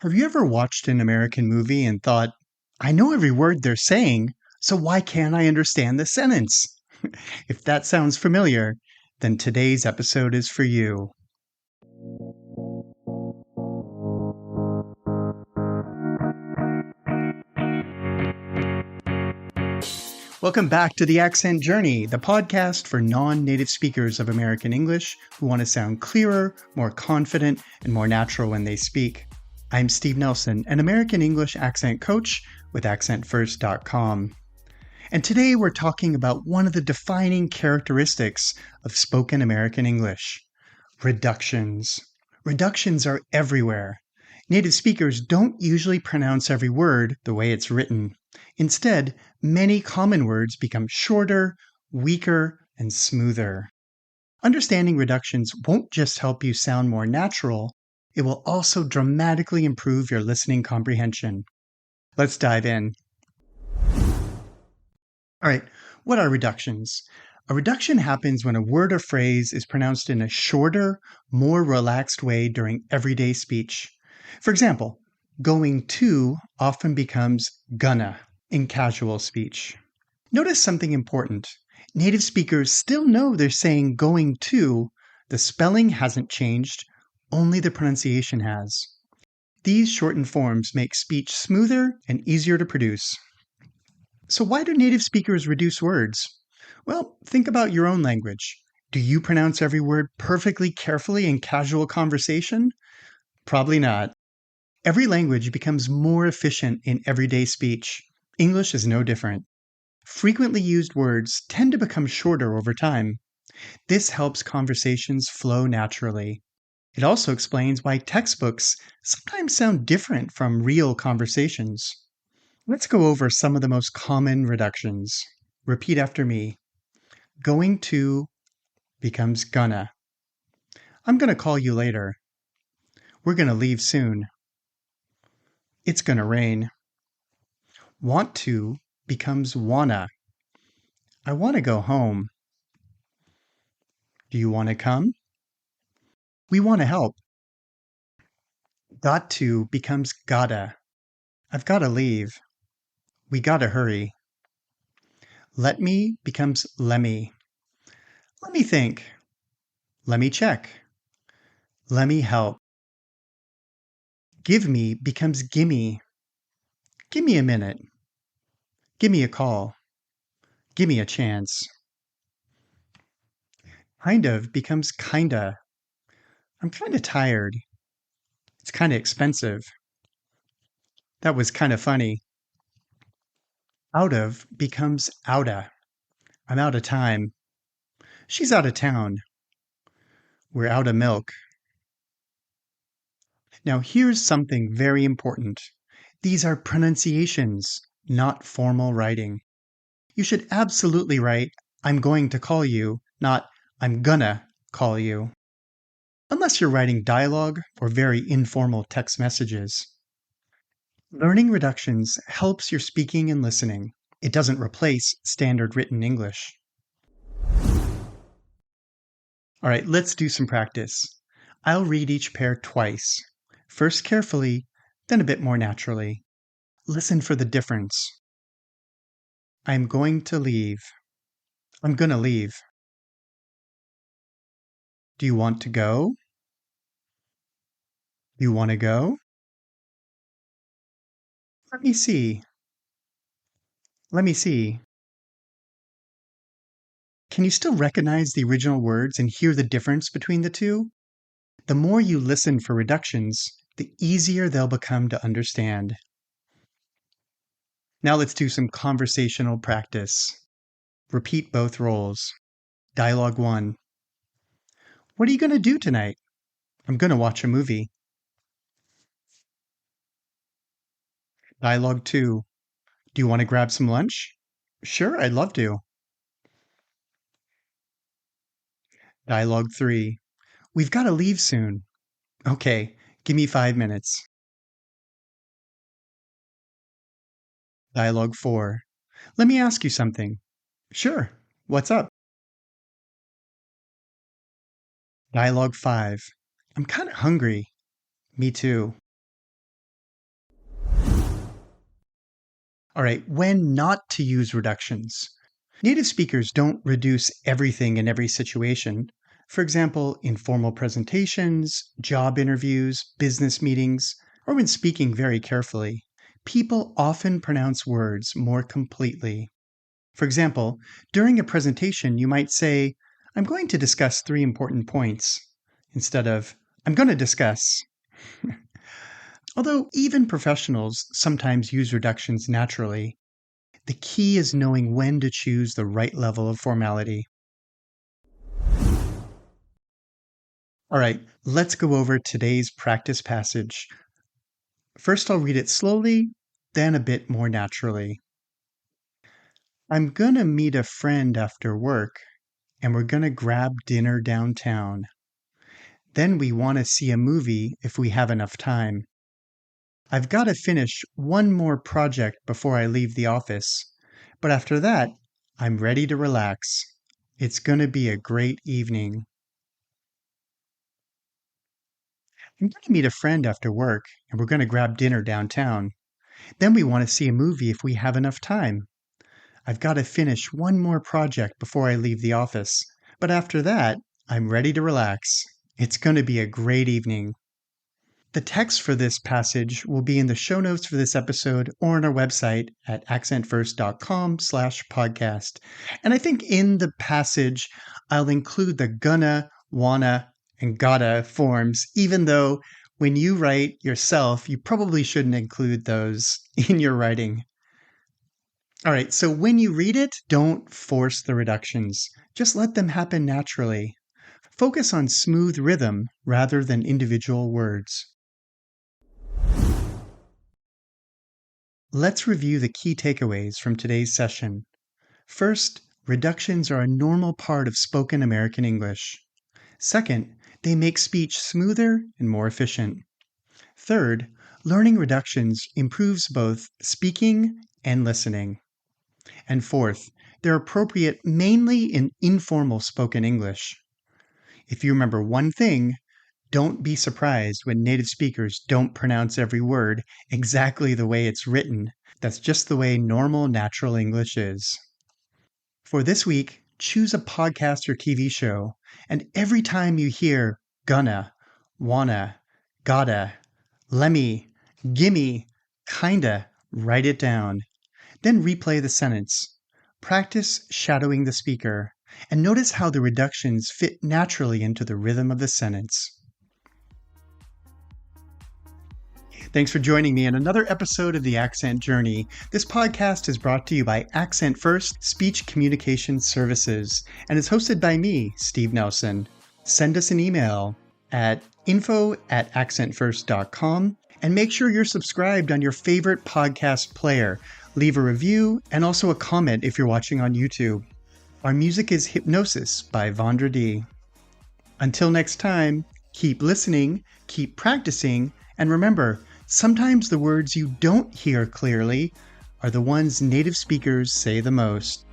Have you ever watched an American movie and thought, I know every word they're saying, so why can't I understand the sentence? If that sounds familiar, then today's episode is for you. Welcome back to The Accent Journey, the podcast for non-native speakers of American English who want to sound clearer, more confident, and more natural when they speak. I'm Steve Nelson, an American English accent coach with accentfirst.com. And today we're talking about one of the defining characteristics of spoken American English: reductions. Reductions are everywhere. Native speakers don't usually pronounce every word the way it's written. Instead, many common words become shorter, weaker, and smoother. Understanding reductions won't just help you sound more natural, it will also dramatically improve your listening comprehension. Let's dive in. All right, what are reductions? A reduction happens when a word or phrase is pronounced in a shorter, more relaxed way during everyday speech. For example, going to often becomes gonna in casual speech. Notice something important. Native speakers still know they're saying going to. The spelling hasn't changed, only the pronunciation has. These shortened forms make speech smoother and easier to produce. So why do native speakers reduce words? Well, think about your own language. Do you pronounce every word perfectly carefully in casual conversation? Probably not. Every language becomes more efficient in everyday speech. English is no different. Frequently used words tend to become shorter over time. This helps conversations flow naturally. It also explains why textbooks sometimes sound different from real conversations. Let's go over some of the most common reductions. Repeat after me. Going to becomes gonna. I'm gonna call you later. We're gonna leave soon. It's gonna rain. Want to becomes wanna. I wanna go home. Do you wanna come? We wanna help. Got to becomes gotta. I've gotta leave. We gotta hurry. Let me becomes lemme. Let me think. Let me check. Let me help. Give me becomes gimme. Give me a minute. Give me a call. Give me a chance. Kind of becomes kinda. I'm kinda tired. It's kinda expensive. That was kinda funny. Out of becomes outta. I'm out of time. She's out of town. We're out of milk. Now here's something very important. These are pronunciations, not formal writing. You should absolutely write, I'm going to call you, not I'm gonna call you. Unless you're writing dialogue or very informal text messages. Learning reductions helps your speaking and listening. It doesn't replace standard written English. All right, let's do some practice. I'll read each pair twice. First carefully, then a bit more naturally. Listen for the difference. I'm going to leave. I'm gonna leave. Do you want to go? You want to go? Let me see. Let me see. Can you still recognize the original words and hear the difference between the two? The more you listen for reductions, the easier they'll become to understand. Now let's do some conversational practice. Repeat both roles. Dialogue 1. What are you going to do tonight? I'm going to watch a movie. Dialogue 2. Do you want to grab some lunch? Sure, I'd love to. Dialogue 3. We've got to leave soon. Okay, give me 5 minutes. Dialogue 4. Let me ask you something. Sure, what's up? Dialogue 5. I'm kind of hungry. Me too. All right, when not to use reductions. Native speakers don't reduce everything in every situation. For example, in formal presentations, job interviews, business meetings, or when speaking very carefully, people often pronounce words more completely. For example, during a presentation, you might say, "I'm going to discuss 3 important points," instead of, "I'm going to discuss." Although even professionals sometimes use reductions naturally, the key is knowing when to choose the right level of formality. All right, let's go over today's practice passage. First, I'll read it slowly, then a bit more naturally. I'm gonna meet a friend after work, and we're gonna grab dinner downtown. Then we want to see a movie if we have enough time. I've got to finish one more project before I leave the office, but after that, I'm ready to relax. It's gonna be a great evening. I'm going to meet a friend after work, and we're going to grab dinner downtown. Then we want to see a movie if we have enough time. I've got to finish one more project before I leave the office, but after that, I'm ready to relax. It's going to be a great evening. The text for this passage will be in the show notes for this episode or on our website at accentfirst.com/podcast. And I think in the passage, I'll include the gonna, wanna, and gotta forms, even though when you write yourself, you probably shouldn't include those in your writing. All right, so when you read it, don't force the reductions. Just let them happen naturally. Focus on smooth rhythm rather than individual words. Let's review the key takeaways from today's session. First, reductions are a normal part of spoken American English. Second, they make speech smoother and more efficient. Third, learning reductions improves both speaking and listening. And fourth, they're appropriate mainly in informal spoken English. If you remember one thing, don't be surprised when native speakers don't pronounce every word exactly the way it's written. That's just the way normal, natural English is. For this week, choose a podcast or TV show, and every time you hear gonna, wanna, gotta, lemme, gimme, kinda, write it down. Then replay the sentence. Practice shadowing the speaker, and notice how the reductions fit naturally into the rhythm of the sentence. Thanks for joining me in another episode of The Accent Journey. This podcast is brought to you by Accent First Speech Communication Services and is hosted by me, Steve Nelson. Send us an email at info@accentfirst.com and make sure you're subscribed on your favorite podcast player. Leave a review and also a comment if you're watching on YouTube. Our music is Hypnosis by Vandra D. Until next time, keep listening, keep practicing, and remember, sometimes the words you don't hear clearly are the ones native speakers say the most.